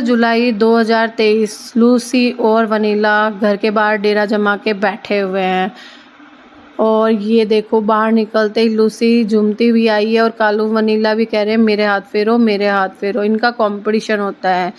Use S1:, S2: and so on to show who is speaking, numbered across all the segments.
S1: जुलाई 2023 Lucy और vanilla घर के बाहर डेरा जमा के बैठे हुए हैं। और ये देखो बाहर निकलते ही लूसी झूमती भी आई है और कालू वनीला भी कह रहे हैं मेरे हाथ फेरो मेरे हाथ फेरो। इनका कंपटीशन होता है।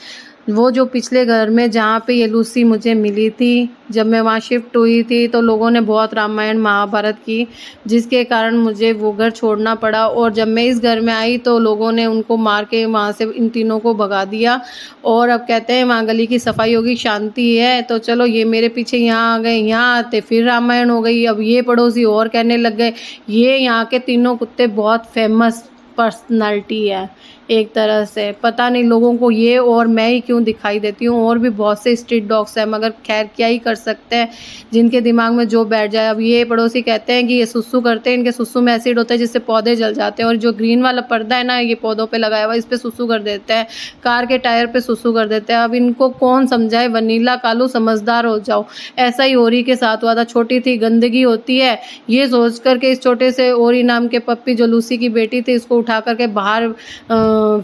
S1: वो जो पिछले घर में जहाँ पे ये लूसी मुझे मिली थी, जब मैं वहाँ शिफ्ट हुई थी तो लोगों ने बहुत रामायण महाभारत की, जिसके कारण मुझे वो घर छोड़ना पड़ा। और जब मैं इस घर में आई तो लोगों ने उनको मार के वहाँ से इन तीनों को भगा दिया। और अब कहते हैं वहाँ गली की सफाई होगी, शांति है, तो चलो ये मेरे पीछे यहाँ आ गए। यहाँ आते फिर रामायण हो गई। अब ये पड़ोसी और कहने लग गए ये यहाँ के तीनों कुत्ते बहुत फेमस पर्सनालिटी है। एक तरह से पता नहीं लोगों को ये और मैं ही क्यों दिखाई देती हूँ। और भी बहुत से स्ट्रीट डॉग्स हैं, मगर खैर क्या ही कर सकते हैं, जिनके दिमाग में जो बैठ जाए। अब ये पड़ोसी कहते हैं कि ये सुसु करते हैं, इनके सुसु में एसिड होता है जिससे पौधे जल जाते हैं। और जो ग्रीन वाला पर्दा है ना, ये पौधों पे लगाया हुआ, इस पे सुसु कर देते हैं, कार के टायर पे सुसु कर देते हैं। अब इनको कौन समझाए। वनीला कालू समझदार हो जाओ। ऐसा ही ओरी के साथ हुआ था। छोटी थी, गंदगी होती है, ये सोच करके इस छोटे से ओरी नाम के पप्पी जो लूसी की बेटी थी, इसको उठा करके बाहर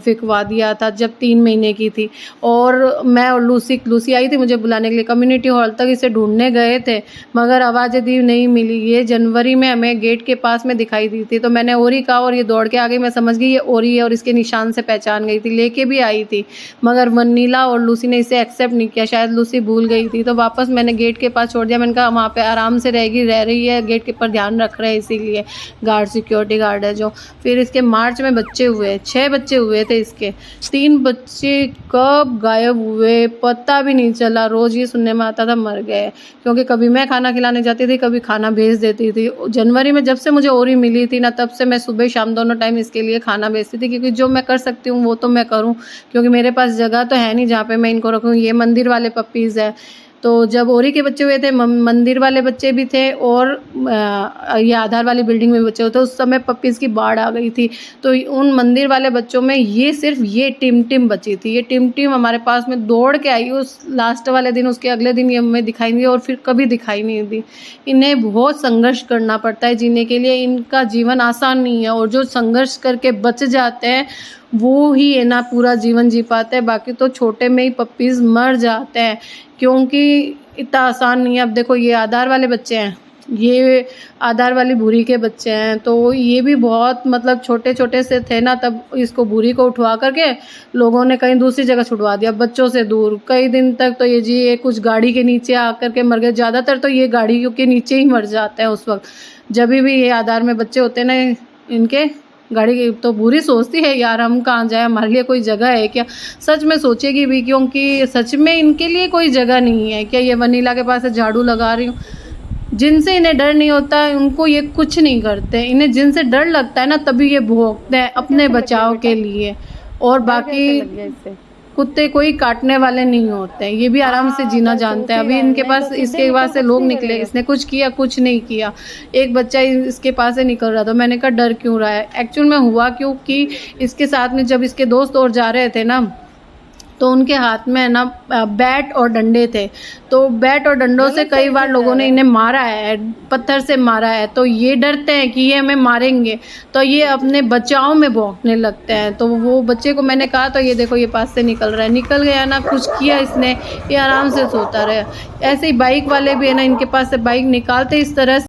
S1: फिकवा दिया था जब 3 महीने की थी। और मैं और लूसी आई थी मुझे बुलाने के लिए। कम्युनिटी हॉल तक इसे ढूंढने गए थे, मगर आवाज़ दी नहीं मिली। ये जनवरी में हमें गेट के पास में दिखाई दी थी, तो मैंने ओरी कहा और ये दौड़ के आ गई। मैं समझ गई ये ओरी है और इसके निशान से पहचान गई थी, लेके भी आई थी। मगर वनीला और लूसी ने इसे एक्सेप्ट नहीं किया। शायद लूसी भूल गई थी, तो वापस मैंने गेट के पास छोड़ दिया। मैंने कहा वहाँ पे आराम से रहेगी, रह रही है, गेट के ऊपर ध्यान रख रहे हैं इसीलिए, गार्ड सिक्योरिटी गार्ड है जो। फिर इसके मार्च में बच्चे हुए, 6 बच्चे हुए थे इसके। 3 बच्चे कब गायब हुए पता भी नहीं चला। रोज़ ये सुनने में आता था मर गए, क्योंकि कभी मैं खाना खिलाने जाती थी, कभी खाना भेज देती थी। जनवरी में जब से मुझे ओरी मिली थी ना, तब से मैं सुबह शाम दोनों टाइम इसके लिए खाना भेजती थी, क्योंकि जो मैं कर सकती हूँ वो तो मैं करूँ, क्योंकि मेरे पास जगह तो है नहीं जहाँ पे मैं इनको रखूँ। ये मंदिर वाले पप्पीज़ है, तो जब ओरी के बच्चे हुए थे, मंदिर वाले बच्चे भी थे, और ये आधार वाली बिल्डिंग में बच्चे हुए थे। उस समय पप्पीज़ की बाढ़ आ गई थी, तो उन मंदिर वाले बच्चों में ये सिर्फ ये टिम बची थी। ये टिम हमारे पास में दौड़ के आई उस लास्ट वाले दिन। उसके अगले दिन ये हमें दिखाई नहीं दी और फिर कभी दिखाई नहीं दी। इन्हें बहुत संघर्ष करना पड़ता है जीने के लिए। इनका जीवन आसान नहीं है, और जो संघर्ष करके बच जाते हैं वो ही है ना पूरा जीवन जी पाते हैं। बाकी तो छोटे में ही पप्पीज़ मर जाते हैं, क्योंकि इतना आसान नहीं है। अब देखो ये आधार वाले बच्चे हैं, ये आधार वाली भूरी के बच्चे हैं, तो ये भी बहुत मतलब छोटे छोटे से थे ना, तब इसको भूरी को उठवा करके लोगों ने कहीं दूसरी जगह छुड़वा दिया, बच्चों से दूर। कई दिन तक तो ये कुछ गाड़ी के नीचे आकर के मर गए। ज़्यादातर तो ये गाड़ियों के नीचे ही मर जाते हैं उस वक्त, जब भी ये आधार में बच्चे होते हैं ना इनके। गाड़ी की तो बुरी सोचती है यार हम कहाँ जाए, हमारे लिए कोई जगह है क्या। सच में सोचेगी भी, क्योंकि सच में इनके लिए कोई जगह नहीं है क्या। ये वनीला के पास झाड़ू लगा रही हूँ। जिनसे इन्हें डर नहीं होता उनको ये कुछ नहीं करते। इन्हें जिनसे डर लगता है ना, तभी ये भौंकते हैं अपने बचाव के लिए। और बाकी कुत्ते कोई काटने वाले नहीं होते हैं, ये भी आराम से जीना जानते हैं। अभी इनके पास इसके पास से लोग निकले, इसने कुछ किया, कुछ नहीं किया। एक बच्चा इसके पास से निकल रहा था, मैंने कहा डर क्यों रहा है। एक्चुअल में हुआ क्योंकि इसके साथ में जब इसके दोस्त और जा रहे थे ना, तो उनके हाथ में है ना बैट और डंडे थे। तो बैट और डंडों से कई बार लोगों ने इन्हें मारा है, पत्थर से मारा है। तो ये डरते हैं कि ये हमें मारेंगे, तो ये अपने बचाव में भौंकने लगते हैं। तो वो बच्चे को मैंने कहा, तो ये देखो ये पास से निकल रहा है, निकल गया ना, कुछ किया इसने, ये आराम से सोता रहा। ऐसे ही बाइक वाले भी है ना, इनके पास से बाइक निकालते इस तरह